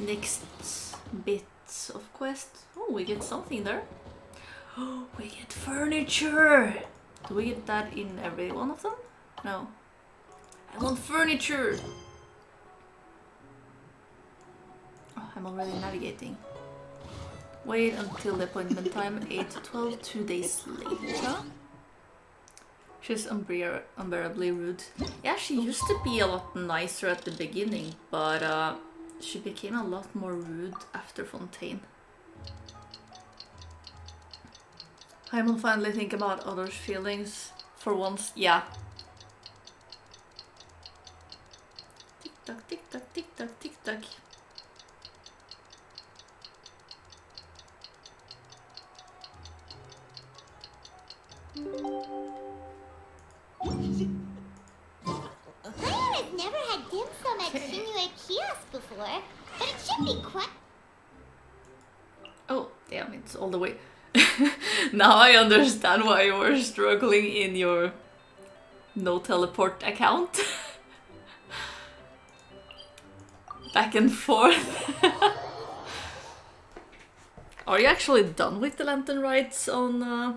next bit of quest. Oh, we get something there. Oh, we get furniture! Do we get that in every one of them? No. I want furniture! Oh, I'm already navigating. Wait until the appointment time, 8 to 12, 2 days later. She's unbearably rude. Yeah, she used to be a lot nicer at the beginning, but she became a lot more rude after Fontaine. I will finally think about others' feelings for once. Yeah. Tick tock, tick tock, tick tock, tick tock. I have never had dim sum at Shinue Kiosk before, but it should be quite. Oh, damn, it's all the way. Now I understand why you were struggling in your no teleport account. Back and forth. Are you actually done with the Lantern Rites on... I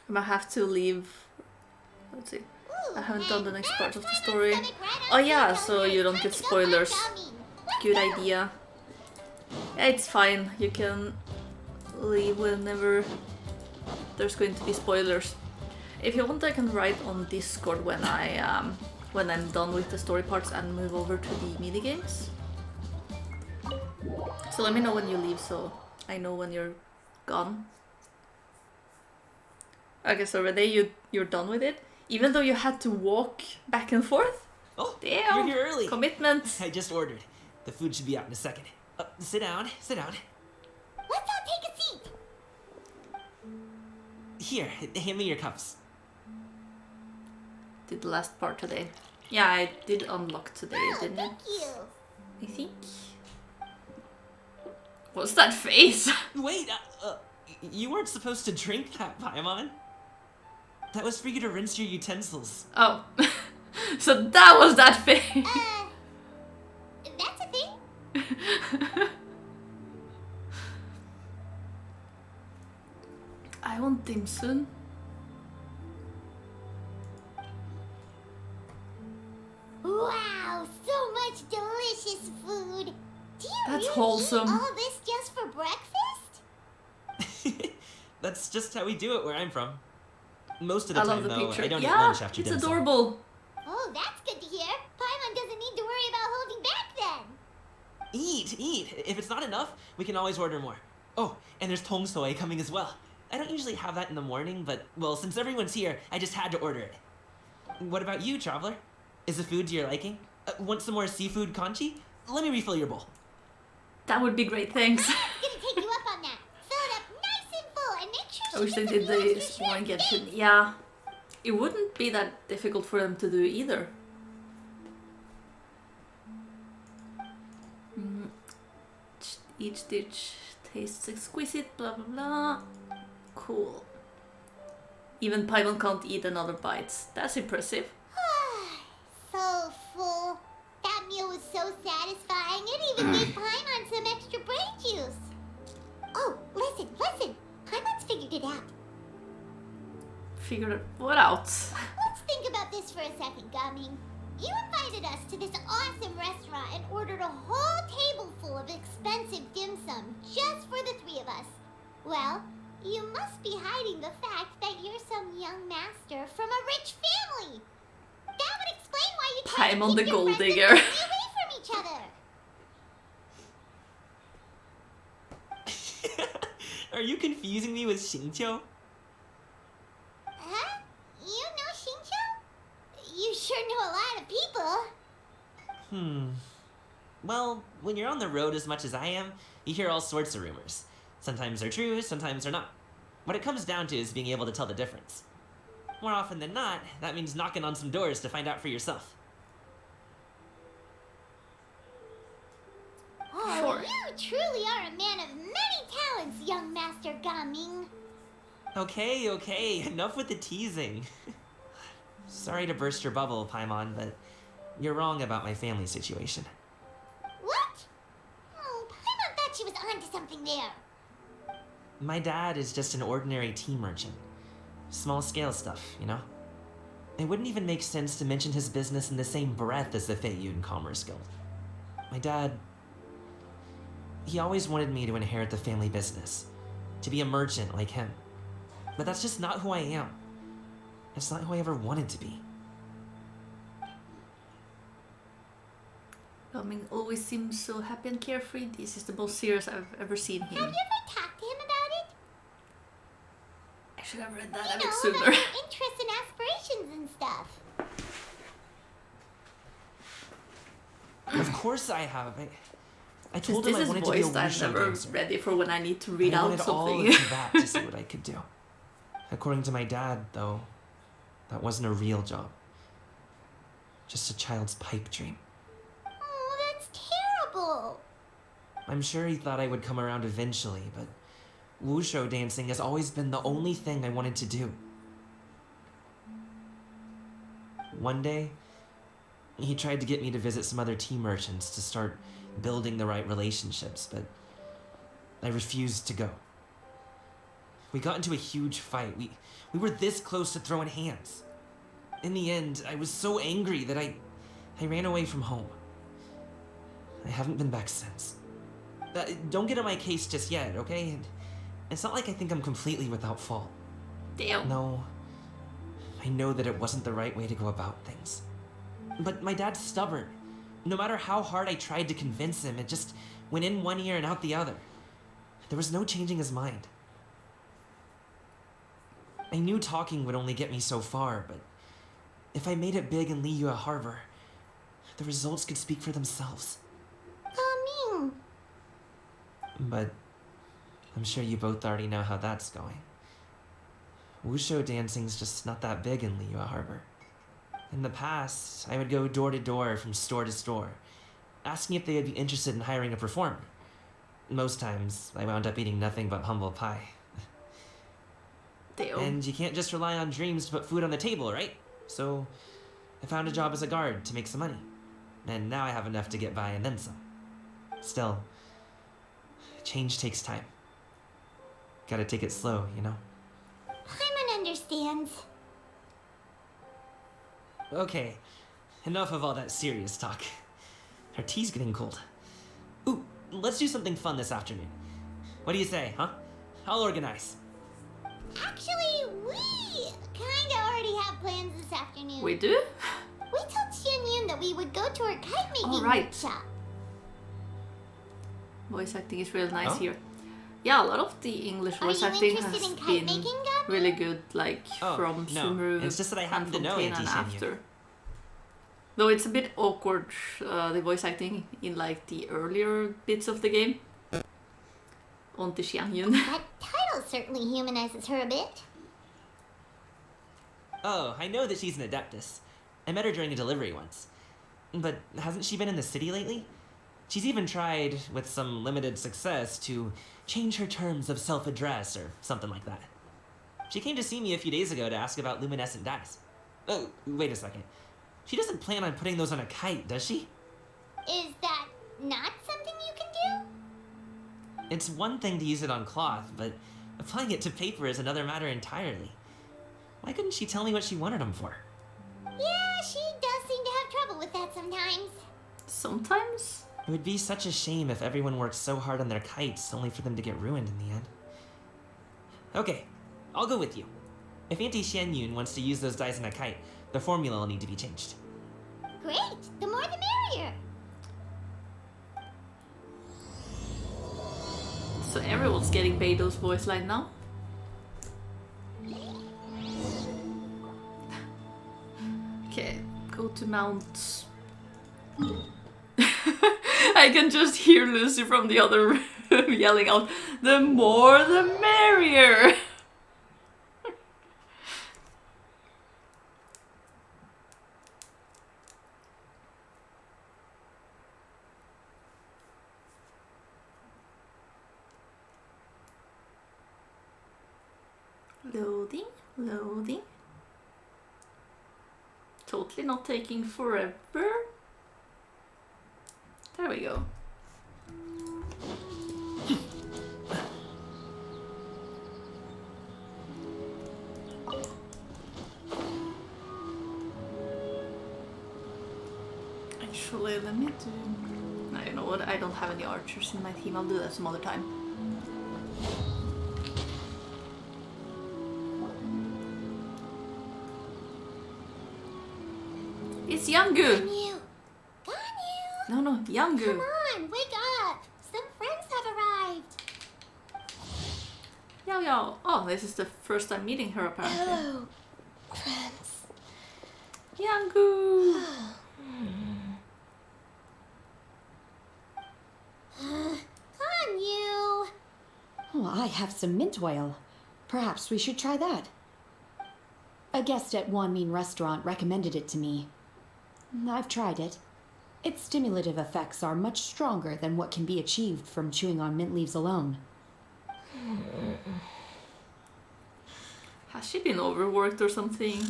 might have to leave... Let's see. I haven't done the next part of the story. Oh yeah, so you don't get spoilers. Good idea. Yeah, it's fine. You can leave whenever there's going to be spoilers. If you want, I can write on Discord when I'm done with the story parts and move over to the minigames. So let me know when you leave, so I know when you're gone. Okay, so Renee, you're done with it? Even though you had to walk back and forth? Oh, damn! You're here early. Commitment! I just ordered. The food should be out in a second. Sit down, sit down. Let's all take a seat. Here, hand me your cups. Did the last part today. Yeah, I did unlock today, didn't thank it? you. I think. What's that face? Wait, you weren't supposed to drink that, Paimon. That was for you to rinse your utensils. Oh. So that was that face. That's a thing? I want dim sum. Wow, so much delicious food. Do you That's really wholesome. eat all this just for breakfast? That's just how we do it where I'm from. Most of the I time, love the though, picture. I don't eat Yeah, lunch after it's dim sum. adorable. Oh, that's good to hear. Paimon doesn't need to worry about holding back then. Eat, eat. If it's not enough, we can always order more. Oh, and there's tong soy coming as well. I don't usually have that in the morning, but, well, since everyone's here, I just had to order it. What about you, traveler? Is the food to your liking? Want some more seafood kanchi? Let me refill your bowl. That would be great, thanks. I'm gonna take you up on that. Fill it up nice and full and make sure I wish they did the spawn Genshin. Yeah. It wouldn't be that difficult for them to do either. Each dish tastes exquisite, blah blah blah. Cool. Even Paimon can't eat another bite. That's impressive. So full. That meal was so satisfying. It even gave Paimon some extra brain juice. Oh, listen. Paimon's figured it out. Figured what out? Let's think about this for a second, Gaming. You invited us to this awesome restaurant and ordered a whole table full of expensive dim sum just for the three of us. Well, you must be hiding the fact that you're some young master from a rich family. That would explain why you try to Paimon keep the your gold friends and digger. family away from each other. Are you confusing me with Xingqiu? Huh? You know Xingqiu? You sure know a lot of people. Well, when you're on the road as much as I am, you hear all sorts of rumors. Sometimes they're true, sometimes they're not. What it comes down to is being able to tell the difference. More often than not, that means knocking on some doors to find out for yourself. Oh, Sure. you truly are a man of many talents, young Master Gaming. Okay, enough with the teasing. Sorry to burst your bubble, Paimon, but you're wrong about my family situation. What something there. My dad is just an ordinary tea merchant. Small scale stuff, you know? It wouldn't even make sense to mention his business in the same breath as the Feiyun Commerce Guild. My dad... he always wanted me to inherit the family business. To be a merchant like him. But that's just not who I am. It's not who I ever wanted to be. Gaming always seems so happy and carefree. This is the most serious I've ever seen him. Have you ever talked to him about it? I should have read that You a bit know, sooner. about your interests and aspirations and stuff. Of course I have. I Since told him this I is wanted to be a voiced, I'm wushu never dancer. ready for when I need to read I out wanted all something. of that to see what I could do. According to my dad, though, that wasn't a real job. Just a child's pipe dream. Oh, that's terrible. I'm sure he thought I would come around eventually, but wushu dancing has always been the only thing I wanted to do. One day, he tried to get me to visit some other tea merchants to start building the right relationships, but I refused to go. We got into a huge fight. We were this close to throwing hands. In the end, I was so angry that I ran away from home. I haven't been back since. Don't get on my case just yet, okay? It's not like I think I'm completely without fault. Damn. No. I know that it wasn't the right way to go about things. But my dad's stubborn. No matter how hard I tried to convince him, it just went in one ear and out the other. There was no changing his mind. I knew talking would only get me so far, but if I made it big in Liyue Harbor, the results could speak for themselves. Gaming. But I'm sure you both already know how that's going. Wushu dancing's just not that big in Liyue Harbor. In the past, I would go door to door from store to store, asking if they would be interested in hiring a performer. Most times, I wound up eating nothing but humble pie. Damn. And you can't just rely on dreams to put food on the table, right? So, I found a job as a guard to make some money. And now I have enough to get by and then some. Still, change takes time. Gotta take it slow, you know? Paimon understands. Okay, enough of all that serious talk. Our tea's getting cold. Ooh, let's do something fun this afternoon. What do you say, huh? I'll organize. Actually, we kinda already have plans this afternoon. We do? We told Xianyun that we would go to her kite making All right. workshop. Voice acting is really nice Oh? here. Yeah, a lot of the English Are voice you acting interested has in kite been making, Gabi? really good, like Oh, from no. Sumeru It's just that I and happen to from know Pain Auntie and Xianyun. after. Though it's a bit awkward, the voice acting in like the earlier bits of the game. Auntie Xianyun. That title certainly humanizes her a bit. Oh, I know that she's an adeptus. I met her during a delivery once. But hasn't she been in the city lately? She's even tried, with some limited success, to change her terms of self-address or something like that. She came to see me a few days ago to ask about luminescent dyes. Oh, wait a second. She doesn't plan on putting those on a kite, does she? Is that not something you can do? It's one thing to use it on cloth, but applying it to paper is another matter entirely. Why couldn't she tell me what she wanted them for? Yeah, she does seem to have trouble with that sometimes. Sometimes? It would be such a shame if everyone worked so hard on their kites only for them to get ruined in the end. Okay, I'll go with you. If Auntie Xianyun wants to use those dyes on a kite, the formula will need to be changed. Great, the more the merrier. So everyone's getting Beido's voice line now? Okay, go to Mount... I can just hear Lucy from the other room yelling out, "The more the merrier!" Loading, loading. Totally not taking forever. There we go. let me do... No, you know what? I don't have any archers in my team. I'll do that some other time. It's Yangu! Ganyu! Ganyu! No, Yangu! Come on, wake up! Some friends have arrived! Yao. Oh, this is the first time meeting her apparently. Hello, friends. Yangu! Ganyu! Oh, I have some mint oil. Perhaps we should try that. A guest at Wanmin restaurant recommended it to me. I've tried it. Its stimulative effects are much stronger than what can be achieved from chewing on mint leaves alone. Has she been overworked or something?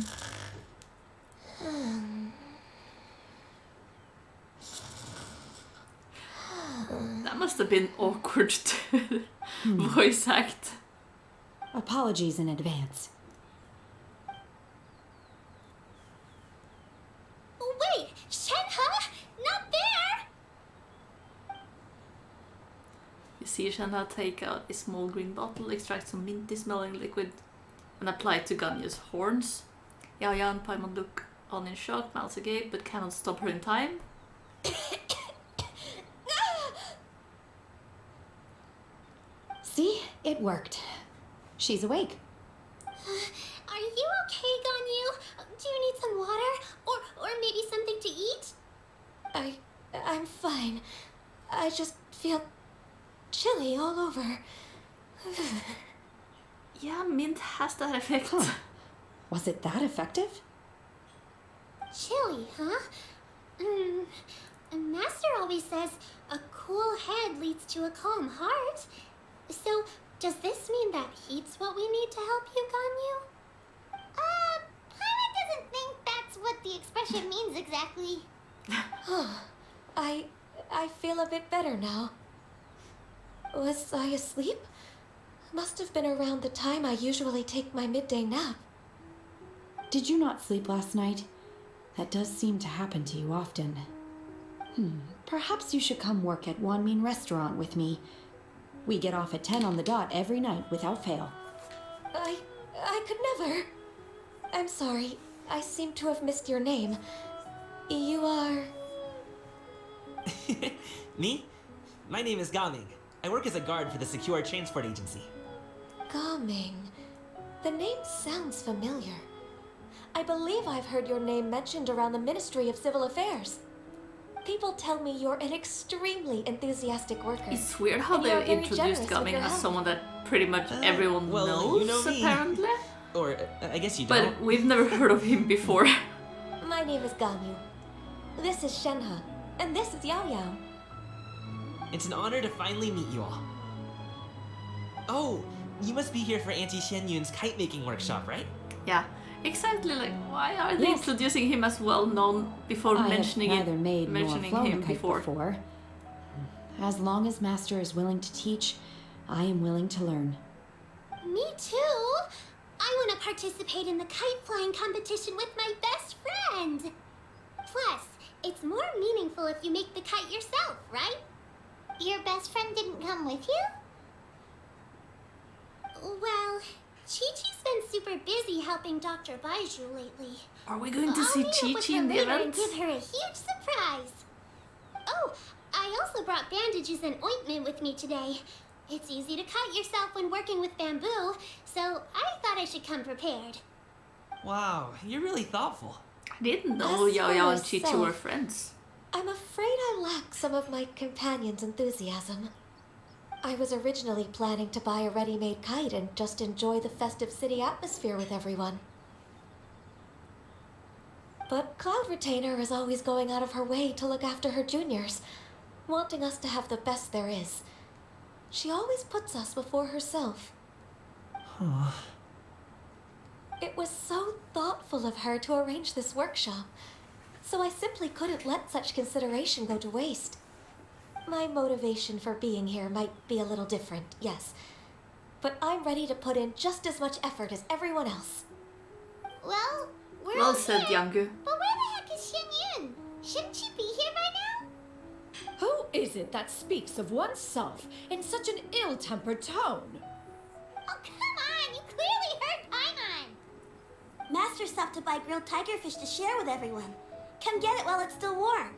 That must have been awkward to voice act. Apologies in advance. Wait! Shenhe? Not there! You see Shenhe take out a small green bottle, extract some minty smelling liquid, and apply it to Ganyu's horns. Yao and Paimon look on in shock, mouths agape, but cannot stop her in time. See? It worked. She's awake. Are you okay, Ganyu? Do you need some water? Or maybe something to eat? I'm fine. I just feel chilly all over. Yeah, mint has that effect. Huh. Was it that effective? Chilly, huh? Master always says a cool head leads to a calm heart. So, does this mean that heat's what we need to help you, Ganyu? Paimon doesn't think that's what the expression means exactly. I feel a bit better now. Was I asleep? Must have been around the time I usually take my midday nap. Did you not sleep last night? That does seem to happen to you often. Perhaps you should come work at Wanmin restaurant with me. We get off at 10 on the dot every night without fail. I could never. I'm sorry. I seem to have missed your name. You are... Me? My name is Gaming. I work as a guard for the Secure Transport Agency. Gaming. The name sounds familiar. I believe I've heard your name mentioned around the Ministry of Civil Affairs. People tell me you're an extremely enthusiastic worker. It's weird how And you're they very introduced generous with Gaming your as help. someone that pretty much everyone well, knows, you know me. apparently. Or, I guess you don't. But we've never heard of him before. My name is Ganyu. This is Shenhe. And this is Yao Yao. It's an honor to finally meet you all. Oh, you must be here for Auntie Shen Yun's kite making workshop, right? Yeah, exactly. Like, why are they Yes. introducing him as well known before I mentioning have it? neither made nor mentioning flown him a kite before. As long as Master is willing to teach, I am willing to learn. Me too. I want to participate in the kite flying competition with my best friend. Plus, it's more meaningful if you make the kite yourself, right? Your best friend didn't come with you? Well, Chi-Chi's been super busy helping Dr. Baiju lately. Are we going to I'll see meet up with Chi-Chi her in the later event? and give her a huge surprise. Oh, I also brought bandages and ointment with me today. It's easy to cut yourself when working with bamboo, so I thought I should come prepared. Wow, you're really thoughtful. I didn't know As Yao for Yao and Chi-Chi myself, were friends. I'm afraid I lack some of my companion's enthusiasm. I was originally planning to buy a ready-made kite and just enjoy the festive city atmosphere with everyone. But Cloud Retainer is always going out of her way to look after her juniors, wanting us to have the best there is. She always puts us before herself. It was so thoughtful of her to arrange this workshop, so I simply couldn't let such consideration go to waste. My motivation for being here might be a little different, yes, but I'm ready to put in just as much effort as everyone else. Well, we're Well all said, here, Yangu. but where the heck is Shen Yun? Shouldn't she be here by now? is it that speaks of oneself in such an ill-tempered tone? Oh, come on! You clearly heard Paimon! Master stopped to buy grilled tigerfish to share with everyone. Come get it while it's still warm.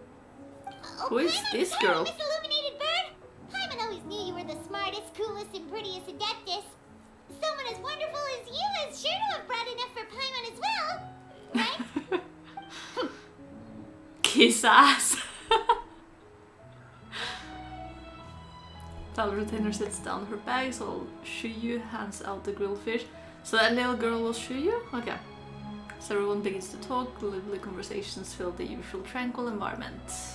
Oh, Who is Paimon's this there, girl? Miss Illuminated Bird! Paimon always knew you were the smartest, coolest, and prettiest Adeptus. Someone as wonderful as you is sure to have brought enough for Paimon as well, right? Kiss ass. The retainer sits down her bag, so Shuyu hands out the grilled fish. So that little girl was Shuyu? Okay. So everyone begins to talk, lively conversations fill the usual tranquil environment. So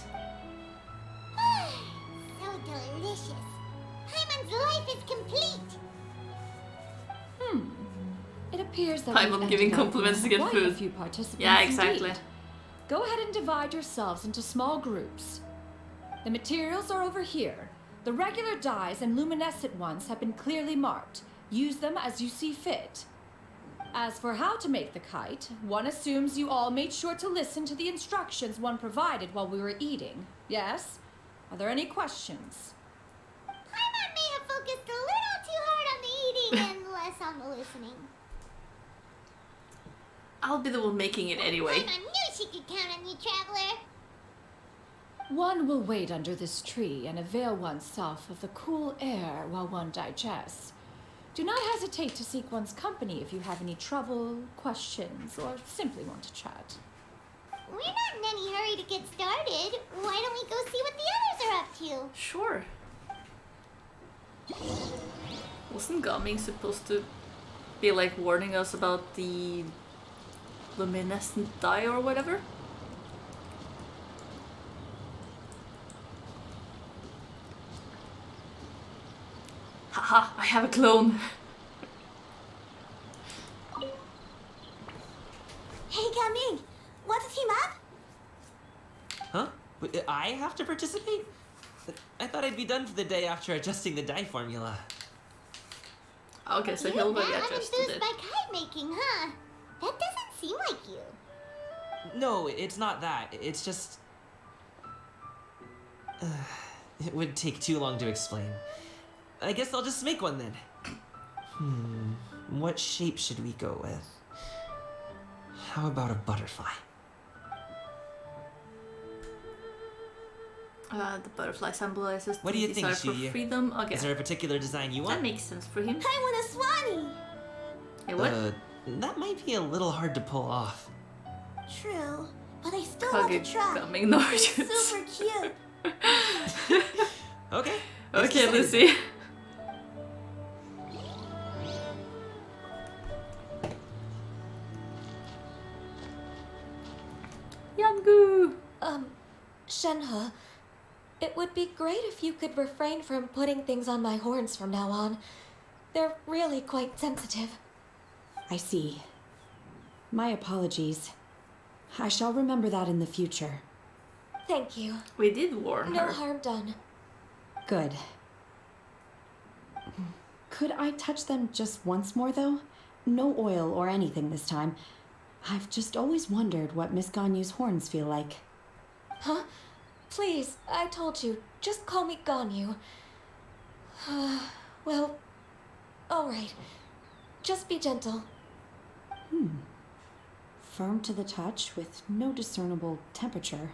delicious. Paimon's life is complete. It appears that Paimon we've giving ended up compliments with to get quite food. a few participants Yeah, exactly. indeed. Go ahead and divide yourselves into small groups. The materials are over here. The regular dyes and luminescent ones have been clearly marked. Use them as you see fit. As for how to make the kite, one assumes you all made sure to listen to the instructions one provided while we were eating. Yes? Are there any questions? Paimon may have focused a little too hard on the eating and less on the listening. I'll be the one making it anyway. Paimon knew she could count on you, Traveler. One will wait under this tree and avail oneself of the cool air while one digests. Do not hesitate to seek one's company if you have any trouble, questions, or simply want to chat. We're not in any hurry to get started. Why don't we go see what the others are up to? Sure. Wasn't Gaming supposed to be like warning us about the luminescent dye or whatever? Haha, I have a clone. Hey, Gaming, want to team up? Huh? I have to participate? I thought I'd be done for the day after adjusting the dye formula. Okay, so You're he'll that be adjusted unenthused it. by kite making, huh? That doesn't seem like you. No, it's not that. It's just... it would take too long to explain. I guess I'll just make one then. What shape should we go with? How about a butterfly? The butterfly symbolizes What do the you think, desire for Shuyu? freedom. Okay, Is there a particular design you that want? makes sense for him. I want a swanee. Hey, what? That might be a little hard to pull off. True, but I still want to Kage try. coming north. It's super cute. Okay. it's Okay, decided. Lucy. Yangu! Shenhe, it would be great if you could refrain from putting things on my horns from now on. They're really quite sensitive. I see. My apologies. I shall remember that in the future. Thank you. We did warn No her. harm done. Good. Could I touch them just once more, though? No oil or anything this time. I've just always wondered what Miss Ganyu's horns feel like. Huh? Please, I told you. Just call me Ganyu. Well, alright. Just be gentle. Firm to the touch with no discernible temperature.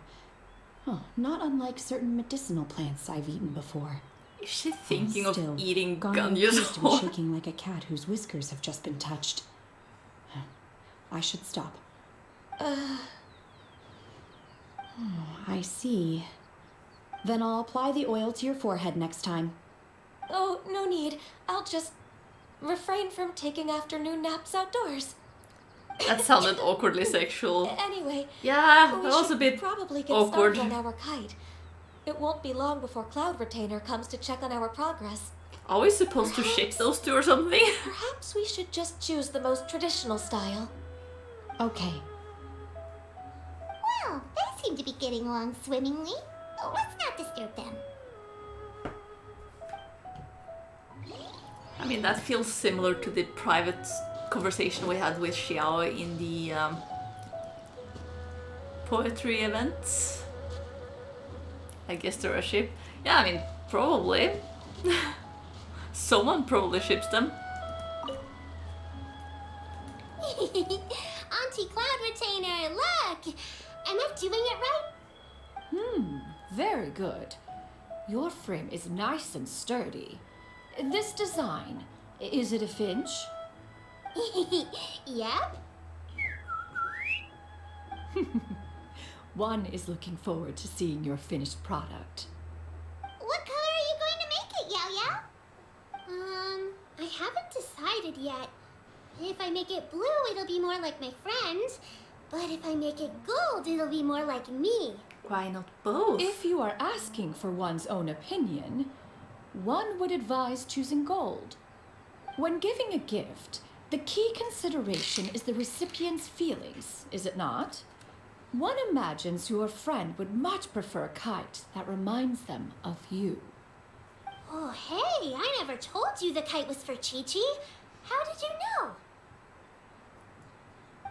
Oh, not unlike certain medicinal plants I've eaten before. Is she thinking Still, of eating Ganyu Ganyu's appears to be horn? shaking like a cat whose whiskers have just been touched. I should stop. I see. Then I'll apply the oil to your forehead next time. Oh, no need. I'll just refrain from taking afternoon naps outdoors. That sounded awkwardly sexual. Anyway, Yeah, that we was a should bit probably get awkward. started on our kite. It won't be long before Cloud Retainer comes to check on our progress. Are we supposed to ship those two or something? Perhaps we should just choose the most traditional style. Okay. Well, they seem to be getting along swimmingly. Let's not disturb them. I mean, that feels similar to the private conversation we had with Xiao in the poetry event. I guess they're a ship. Yeah, I mean, probably. Someone probably ships them. Auntie Cloud Retainer, look! Am I doing it right? Very good. Your frame is nice and sturdy. This design, is it a finch? Yep. One is looking forward to seeing your finished product. What color are you going to make it, Yao Yao? I haven't decided yet. If I make it blue, it'll be more like my friend. But if I make it gold, it'll be more like me. Why not both? If you are asking for one's own opinion, one would advise choosing gold. When giving a gift, the key consideration is the recipient's feelings, is it not? One imagines your friend would much prefer a kite that reminds them of you. Oh, hey, I never told you the kite was for Chi-Chi. How did you know?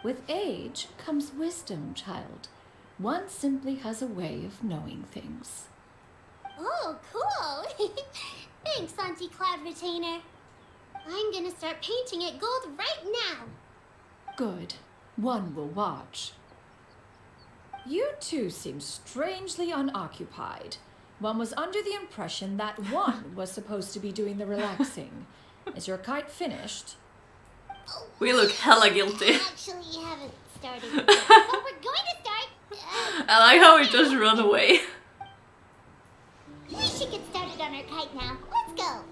With age comes wisdom, child. One simply has a way of knowing things. Oh, cool. Thanks, Auntie Cloud Retainer. I'm gonna start painting it gold right now. Good. One will watch. You two seem strangely unoccupied. One was under the impression that one was supposed to be doing the relaxing. Is your kite finished? We look hella guilty. Actually, you haven't started yet, but we're going to start. I like how we just run away. We should get started on our kite now. Let's go.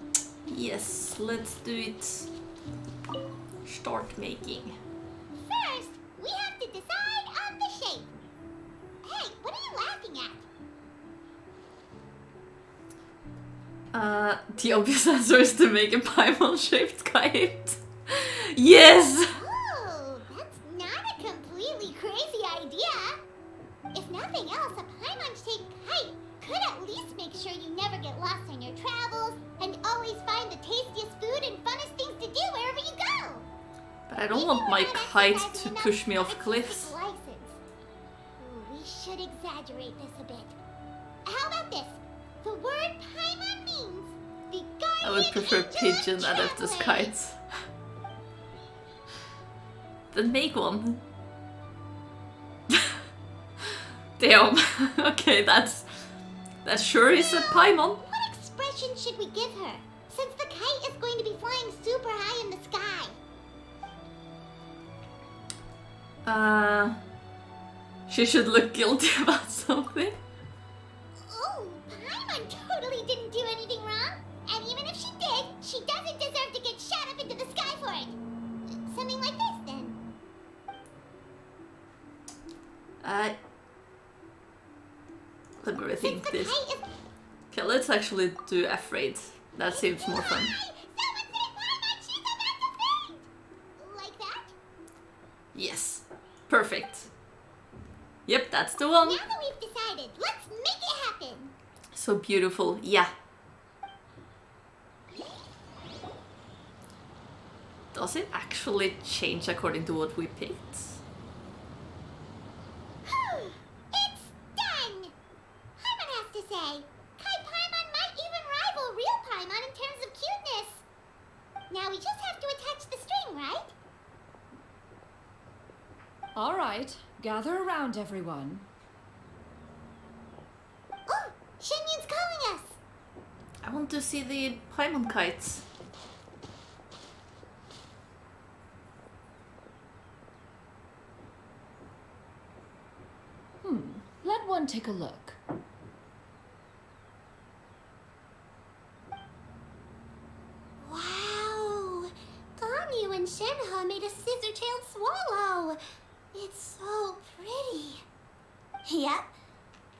Yes, let's do it. Start making. First, we have to decide on the shape. Hey, what are you laughing at? The obvious answer is to make a Paimon-shaped kite. Yes! Oh, that's not a completely crazy idea. If nothing else, a Paimon-shaped kite could at least make sure you never get lost on your travels and always find the tastiest food and funnest things to do wherever you go. But I don't want my kite to push me off cliffs. We should exaggerate this a bit. How about this? The word Paimon means the guardian I would prefer angel of pigeon adapters travelers. kites. Then make one. Damn. Okay, that sure is a Paimon. What expression should we give her? Since the kite is going to be flying super high in the sky. She should look guilty about something. Oh, Paimon totally didn't do anything wrong. And even if she did, she doesn't deserve to get shot up into the sky for it. Something like this, then. Let me rethink Since the this. kite is... Okay, let's actually do afraid. That seems more fun. Someone say Paimon, she's about to faint! Like that? Yes. Perfect. Yep, that's the one. Now that we've decided, let's make it happen. So beautiful. Yeah. Does it actually change according to what we picked? It's done! Paimon has to say, Kai Paimon might even rival real Paimon in terms of cuteness. Now we just have to attach the string, right? All right, gather around, everyone. Oh, Shenyun's calling us. I want to see the Paimon kites. Let one take a look. Wow! Ganyu and Shenhe made a scissor-tailed swallow. It's so pretty. Yep.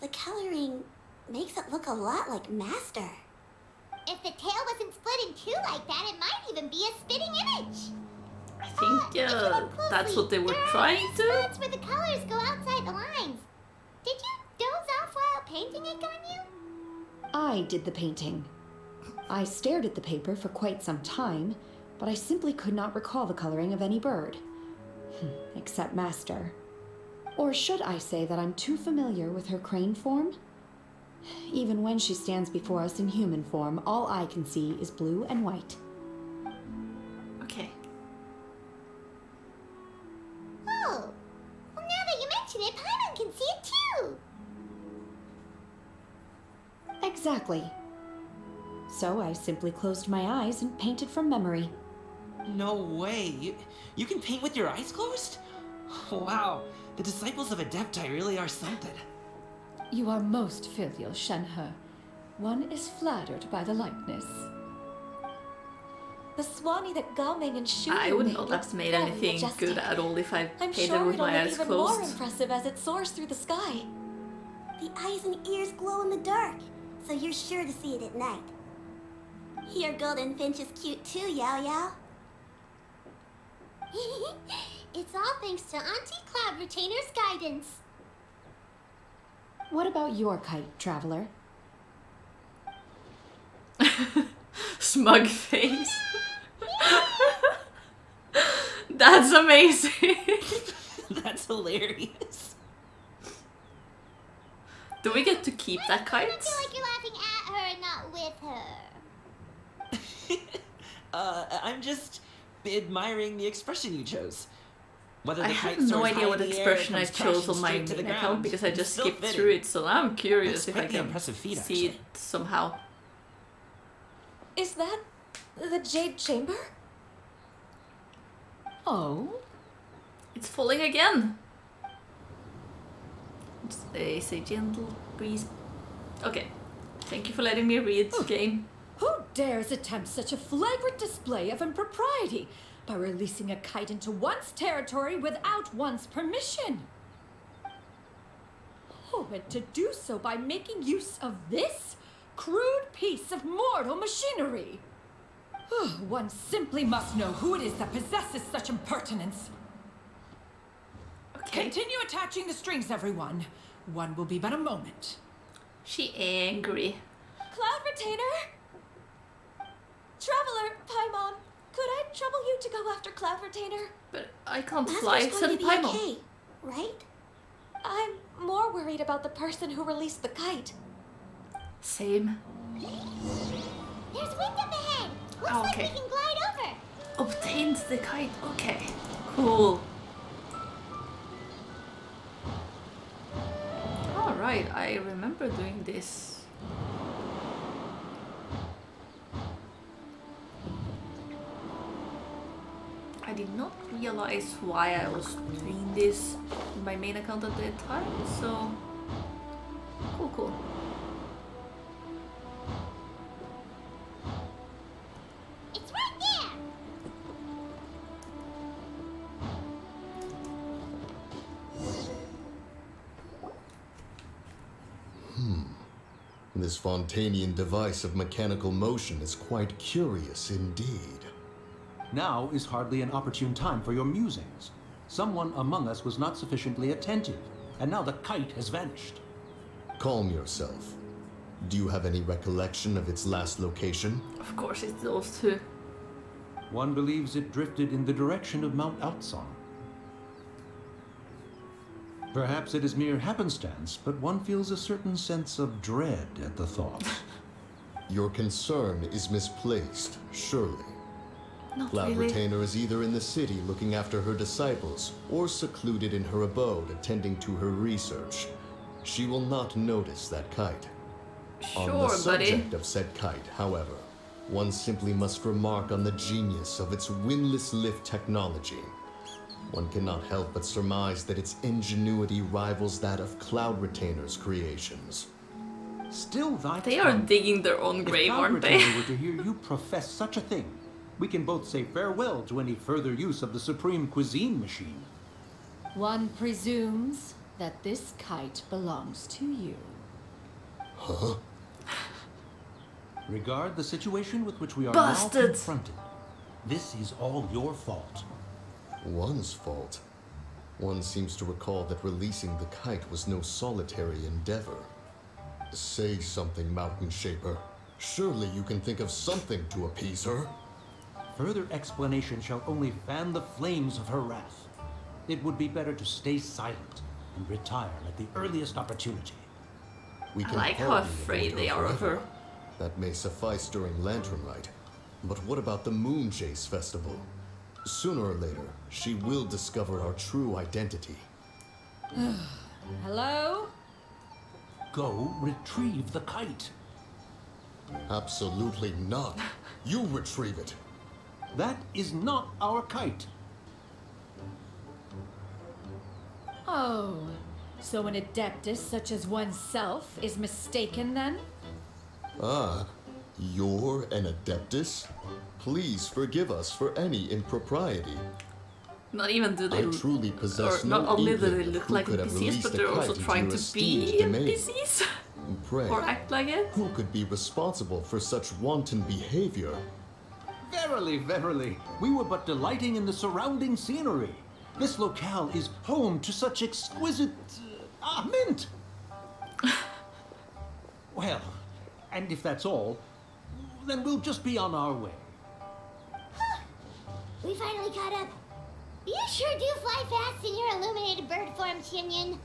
The coloring makes it look a lot like Master. If the tail wasn't split in two like that, it might even be a spitting image. I think If you look that's closely, what they were there are trying these to. spots where the colors go outside the lines. Did you doze off while painting it, Ganyu? I did the painting. I stared at the paper for quite some time, but I simply could not recall the coloring of any bird. Except Master. Or should I say that I'm too familiar with her crane form? Even when she stands before us in human form, all I can see is blue and white. Okay. Oh, well, now that you mention it, Paimon can see it too. Exactly. So I simply closed my eyes and painted from memory. No way. You can paint with your eyes closed? Wow. The disciples of Adepti really are something. You are most filial, Shenhe. One is flattered by the likeness. The Swanee that Gaoming and Shu I would made not looks have made very anything majestic. good at all if I I'm painted sure with it'll my look eyes even more closed. impressive as it soars through the sky. The eyes and ears glow in the dark, so you're sure to see it at night. Your golden finch is cute too, Yao Yao. It's all thanks to Auntie Cloud Retainer's guidance. What about your kite, traveler? Smug face. That's amazing. That's hilarious. Do we get to keep that I kite? feel like you're laughing at her and not with her. I'm just admiring the expression you chose. Whether I the have kite no soars idea high what in the air, expression I comes chose crashing on my straight to the main account ground, because I it's just still skipped fitting. through it, so now I'm curious That's if I quite the can impressive feat, see actually. it somehow. Is that the Jade Chamber? Oh? It's falling again. It's a gentle breeze. Okay. Thank you for letting me read the game. Who dares attempt such a flagrant display of impropriety by releasing a kite into one's territory without one's permission? Oh, and to do so by making use of this crude piece of mortal machinery. One simply must know who it is that possesses such impertinence. Okay. Continue attaching the strings, everyone. One will be but a moment. She angry. Cloud Retainer? Traveler, Paimon, could I trouble you to go after Cloud Retainer? But I can't fly, Master's going send to be Paimon. okay, right? I'm more worried about the person who released the kite. Same. There's wind up ahead. Looks Okay. like we can glide over. Obtains the kite. Okay. Cool. Alright, I remember doing this. I did not realize why I was doing this in my main account at that time, so cool. It's right there. This Fontanian device of mechanical motion is quite curious indeed. Now is hardly an opportune time for your musings. Someone among us was not sufficiently attentive, and now the kite has vanished. Calm yourself. Do you have any recollection of its last location? Of course it's those two. One believes it drifted in the direction of Mount Outsong. Perhaps it is mere happenstance, but one feels a certain sense of dread at the thought. Your concern is misplaced, surely. Not Cloud really. Retainer is either in the city looking after her disciples, or secluded in her abode attending to her research. She will not notice that kite. On the Sure, buddy. subject of said kite, however, one simply must remark on the genius of its windless lift technology. One cannot help but surmise that its ingenuity rivals that of Cloud Retainer's creations. Still thy They are tongue. digging their own If grave, Cloud aren't they? Retainer were to hear you profess such a thing, we can both say farewell to any further use of the supreme cuisine machine. One presumes that this kite belongs to you. Huh? Regard the situation with which we are Busted. now confronted. This is all your fault. One's fault. One seems to recall that releasing the kite was no solitary endeavor. Say something, Mountain Shaper. Surely you can think of something to appease her. Further explanation shall only fan the flames of her wrath. It would be better to stay silent and retire at the earliest opportunity. We I can like how hardly afraid avoid they are of forever. her. That may suffice during Lantern Rite. But what about the Moon Chase Festival? Sooner or later, she will discover our true identity. Hello? Go retrieve the kite. Absolutely not. You retrieve it. That is not our kite. Oh, so an adeptus such as oneself is mistaken then? Ah, you're an Adeptus? Please forgive us for any impropriety. Not even do they I truly possess or no not only do they inkling of look who like could have NPCs, released but a they're kite also into trying your to esteemed be domain. NPCs Pray, or act like it. who could be responsible for such wanton behavior? Verily, verily, we were but delighting in the surrounding scenery. This locale is home to such exquisite mint. Well, and if that's all, then we'll just be on our way. We finally caught up. You sure do fly fast in your illuminated bird form, Shinyan.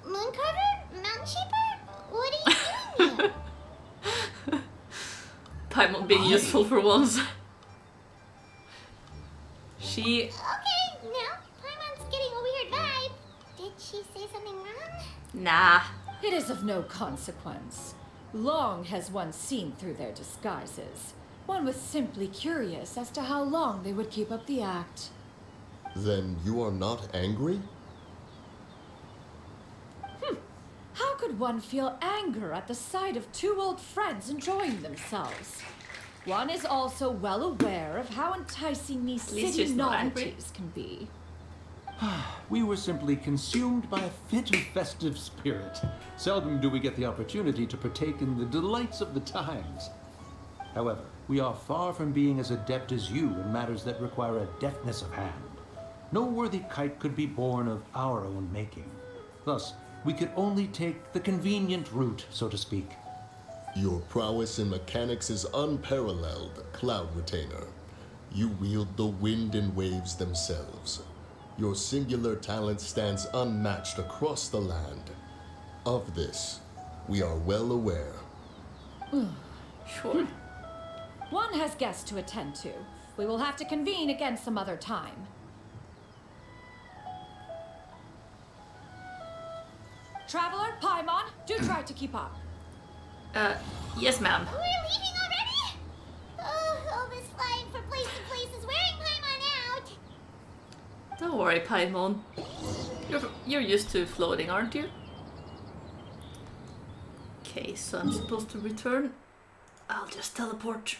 Mooncarver? Mountain sheeper? What are you doing here? Paimon being useful for once. She... Okay, now Paimon's getting a weird vibe. Did she say something wrong? Nah. It is of no consequence. Long has one seen through their disguises. One was simply curious as to how long they would keep up the act. Then you are not angry? How could one feel anger at the sight of two old friends enjoying themselves? One is also well aware of how enticing these least city she's not angry. novelties can be. We were simply consumed by a fit of festive spirit. Seldom do we get the opportunity to partake in the delights of the times. However, we are far from being as adept as you in matters that require a deftness of hand. No worthy kite could be born of our own making. Thus, we could only take the convenient route, so to speak. Your prowess in mechanics is unparalleled, Cloud Retainer. You wield the wind and waves themselves. Your singular talent stands unmatched across the land. Of this, we are well aware. Sure. One has guests to attend to. We will have to convene again some other time. Traveler, Paimon, do try to keep up. Yes, ma'am. We're leaving already? All this flying from place to place is wearing Paimon out. Don't worry, Paimon. You're used to floating, aren't you? Okay, so I'm supposed to return. I'll just teleport.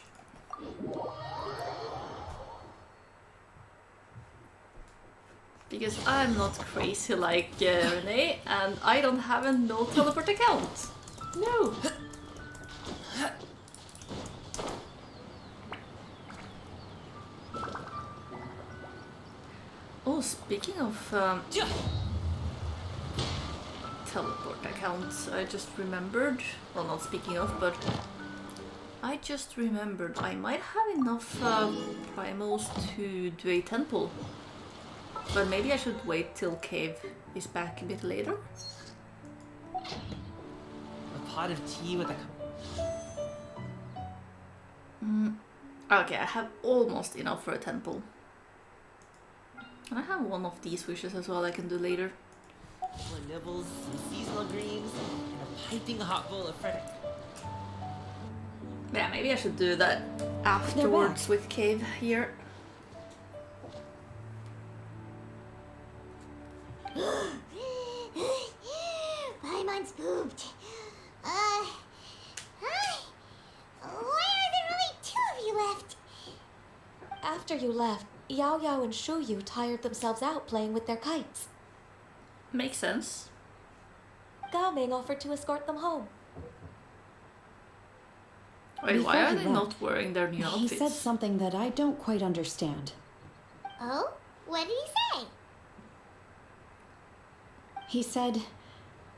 Because I'm not crazy like Renee, and I don't have a no teleport account. No. Oh, speaking of teleport accounts, I just remembered. Well, not speaking of, but I just remembered I might have enough primals to do a temple. But maybe I should wait till Cave is back a bit later. A pot of tea with a cup. Okay, I have almost enough for a temple. And I have one of these wishes as well I can do later. Couple of nibbles, some seasonal greens, and a piping hot bowl of Frederick. Yeah, maybe I should do that afterwards with Cave here. Paimon's pooped. Hi. Why are there only two of you left? After you left, Yao Yao and Shu Yu tired themselves out playing with their kites. Makes sense. Gao Ming offered to escort them home. Wait, why Before are he they left, not wearing their new He outfits? said something that I don't quite understand. Oh? What did he say? He said,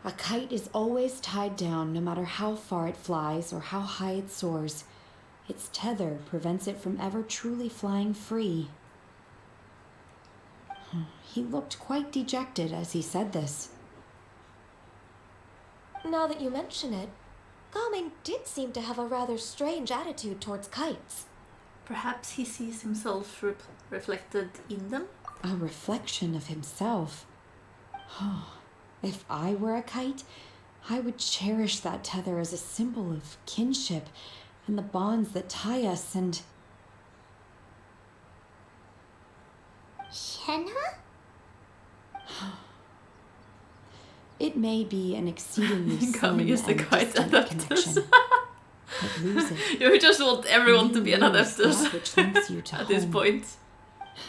a kite is always tied down no matter how far it flies or how high it soars. Its tether prevents it from ever truly flying free. He looked quite dejected as he said this. Now that you mention it, Gaming did seem to have a rather strange attitude towards kites. Perhaps he sees himself reflected in them? A reflection of himself. If I were a kite, I would cherish that tether as a symbol of kinship and the bonds that tie us and... Shenhe? It may be an exceedingly slim Coming is the and kite distant adapters. connection, but lose it. You just want everyone to You be an lose that adapters which links you to at this home. point.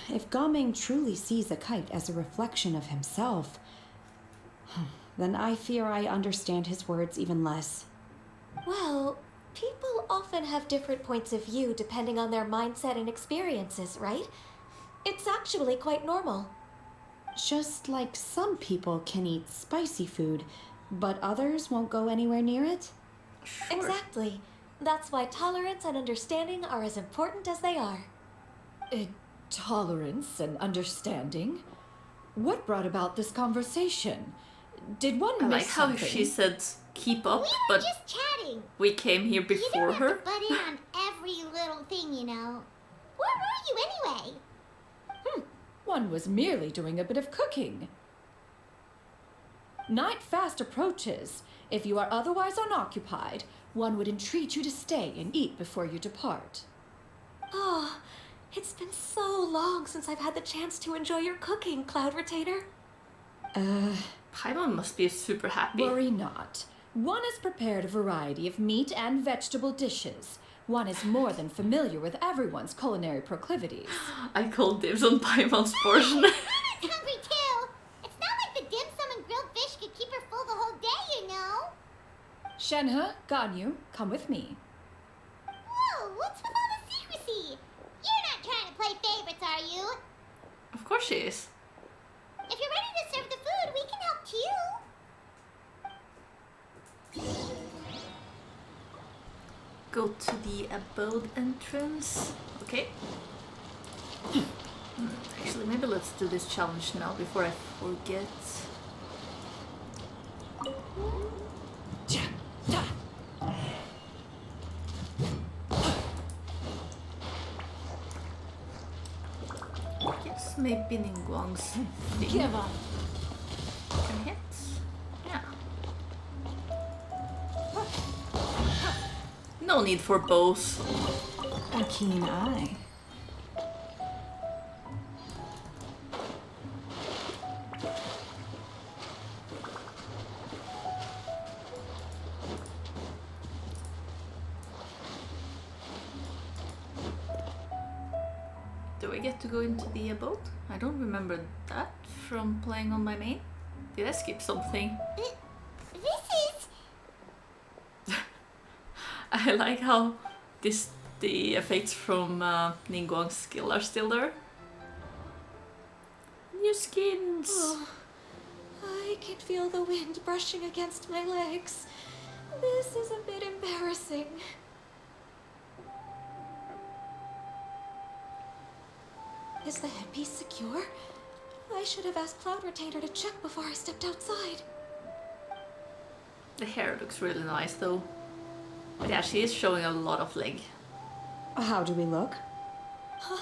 If Gaming truly sees a kite as a reflection of himself, then I fear I understand his words even less. Well, people often have different points of view depending on their mindset and experiences, right? It's actually quite normal. Just like some people can eat spicy food, but others won't go anywhere near it? Sure. Exactly. That's why tolerance and understanding are as important as they are. Tolerance and understanding? What brought about this conversation? Did one I miss like how something? she said keep up, We were but just chatting. we came here You before didn't have her. to butt in on every little thing, you know. Where were you anyway? One was merely doing a bit of cooking. Night fast approaches. If you are otherwise unoccupied, one would entreat you to stay and eat before you depart. Oh, it's been so long since I've had the chance to enjoy your cooking, Cloud Retainer. Paimon must be super happy. Worry not. One has prepared a variety of meat and vegetable dishes. One is more than familiar with everyone's culinary proclivities. I called dibs on Paimon's portion. I'm hungry too. It's not like the dim sum and grilled fish could keep her full the whole day, you know. Shenhe, Ganyu, come with me. Whoa, what's with all the secrecy? You're not trying to play favorites, are you? Of course she is. If you're ready to serve the food, we can help too. Go to the abode entrance. Okay. Actually, maybe let's do this challenge now before I forget. Yes, maybe Ningguang's thing Give up. can hit. Yeah. No need for bows. A keen eye. Do I get to go into the abode? I don't remember that from playing on my main. Did I skip something? This is... I like how the effects from Ningguang's skill are still there. New skins! Oh, I can feel the wind brushing against my legs. This is a bit embarrassing. Is the headpiece secure? I should have asked Cloud Retainer to check before I stepped outside. The hair looks really nice though. But yeah, she is showing a lot of leg. How do we look? Huh?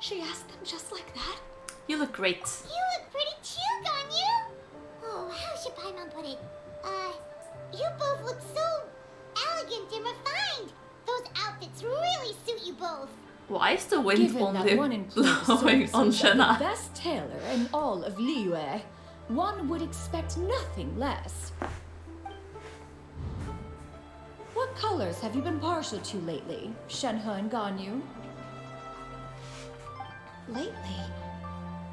She asked them just like that? You look great. You look pretty too, Ganyu. Oh, how should Paimon put it? You both look so elegant and refined. Those outfits really suit you both. Why is the wind Given that only one employs the blowing on services of the Shenhe? best tailor in all of Liyue, one would expect nothing less. What colors have you been partial to lately, Shenhe and Ganyu? Lately,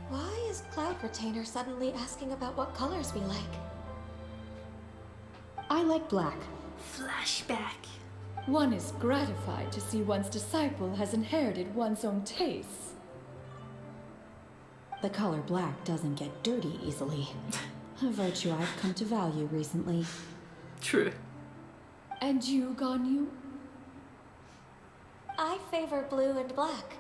why is Cloud Retainer suddenly asking about what colors we like? I like black. Flashback. One is gratified to see one's disciple has inherited one's own tastes. The color black doesn't get dirty easily. A virtue I've come to value recently. True. And you, Ganyu? I favor blue and black.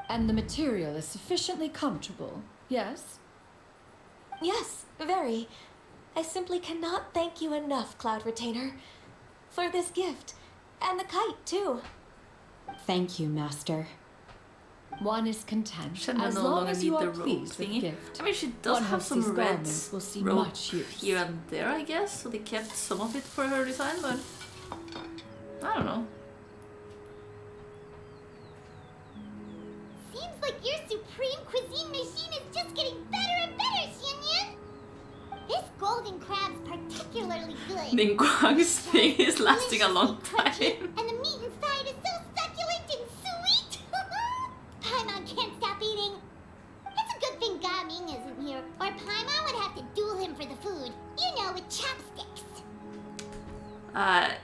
And the material is sufficiently comfortable, yes? Yes, very. I simply cannot thank you enough, Cloud Retainer, for this gift. And the kite, too. Thank you, Master. One is content Shenhe as no long longer as need you the are robe pleased with the thingy. gift. I mean, she does One have hopes some these red garments will see rope much use. here and there, I guess. So they kept some of it for her design, but I don't know. Seems like your supreme cuisine machine is just getting better and better, Xianyun. This golden crab's particularly good. Ningguang's thing is lasting a long Deliciously crunchy, time. and the meat inside is so succulent and sweet. Paimon can't stop eating. It's a good thing Gaming isn't here, or Paimon would have to duel him for the food. You know, with chopsticks.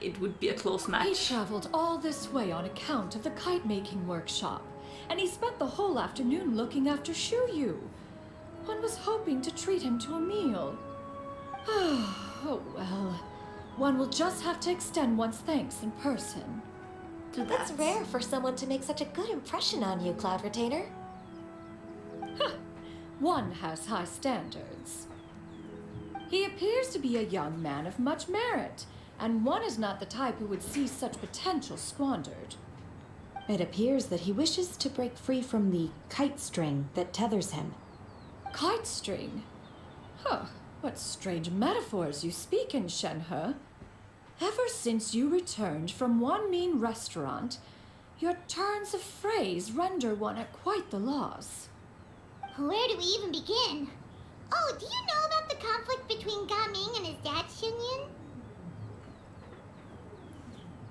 It would be a close He match. traveled all this way on account of the kite-making workshop, and he spent the whole afternoon looking after Shuyu. One was hoping to treat him to a meal. Oh well. One will just have to extend one's thanks in person. That's rare for someone to make such a good impression on you, Cloud Retainer. One has high standards. He appears to be a young man of much merit, and one is not the type who would see such potential squandered. It appears that he wishes to break free from the kite string that tethers him. Kite string? Huh, what strange metaphors you speak in, Shenhe. Ever since you returned from one mean restaurant, your turns of phrase render one at quite the loss. Where do we even begin? Oh, do you know about the conflict between Gaming and his dad, Xianyun?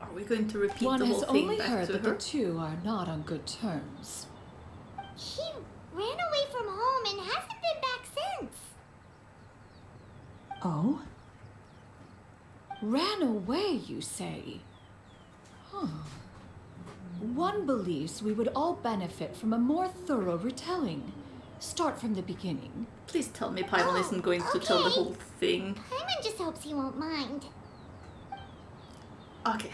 Are we going to repeat One the whole has thing only back heard to that her? the two are not on good terms. He ran away from home and hasn't been back since. Oh? Ran away, you say? Huh. One believes we would all benefit from a more thorough retelling. Start from the beginning. Please tell me Paimon isn't going to tell the okay. whole thing. Paimon just hopes he won't mind. Okay.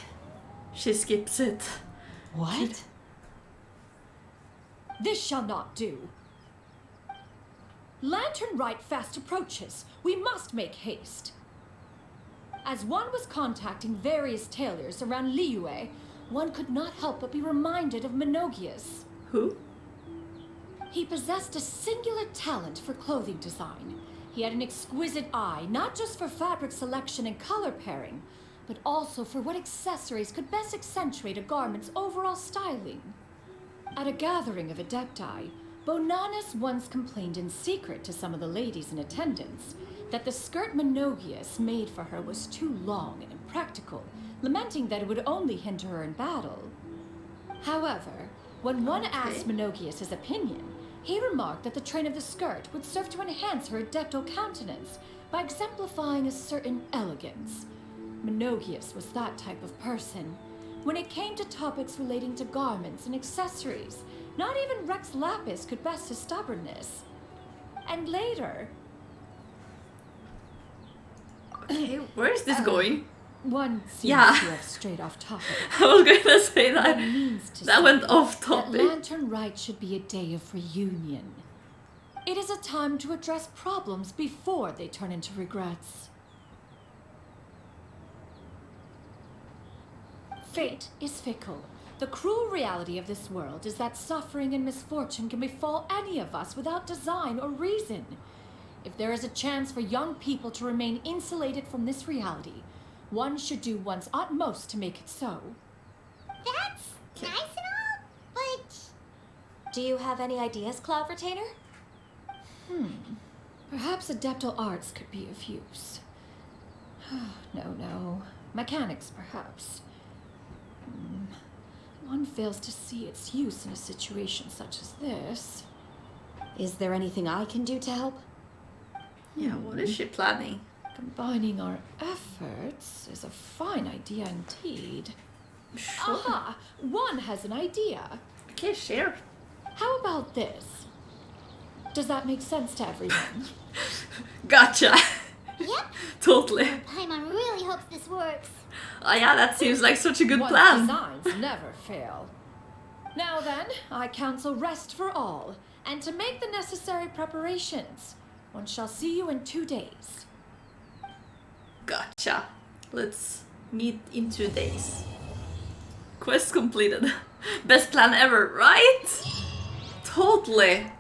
She skips it. What? This shall not do. Lantern Rite fast approaches. We must make haste. As one was contacting various tailors around Liyue, one could not help but be reminded of Menogias. Who? He possessed a singular talent for clothing design. He had an exquisite eye, not just for fabric selection and color pairing, but also for what accessories could best accentuate a garment's overall styling. At a gathering of Adepti, Bonanis once complained in secret to some of the ladies in attendance that the skirt Menogias made for her was too long and impractical, lamenting that it would only hinder her in battle. However, when one asked Menogias his opinion, he remarked that the train of the skirt would serve to enhance her adeptal countenance by exemplifying a certain elegance. Menogias was that type of person. When it came to topics relating to garments and accessories, not even Rex Lapis could best his stubbornness. And later... Okay, where is this going? One seems Yeah. to have strayed off topic. I was going to say that. One means to That say went off that topic. Lantern Rite should be a day of reunion. It is a time to address problems before they turn into regrets. Fate is fickle. The cruel reality of this world is that suffering and misfortune can befall any of us without design or reason. If there is a chance for young people to remain insulated from this reality, one should do one's utmost to make it so. That's nice and all, but... Do you have any ideas, Cloud Retainer? Perhaps adeptal arts could be of use. No. Mechanics, perhaps. One fails to see its use in a situation such as this. Is there anything I can do to help? Yeah, what is she planning? Combining our efforts is a fine idea indeed. Sure. Aha! One has an idea. Okay, share. How about this? Does that make sense to everyone? Gotcha. Yep, Totally. Paimon really hopes this works. Oh yeah, that seems like such a good One's plan. designs never fail. Now then, I counsel rest for all, and to make the necessary preparations. One shall see you in 2 days. Gotcha. Let's meet in 2 days. Quest completed. Best plan ever, right? Totally.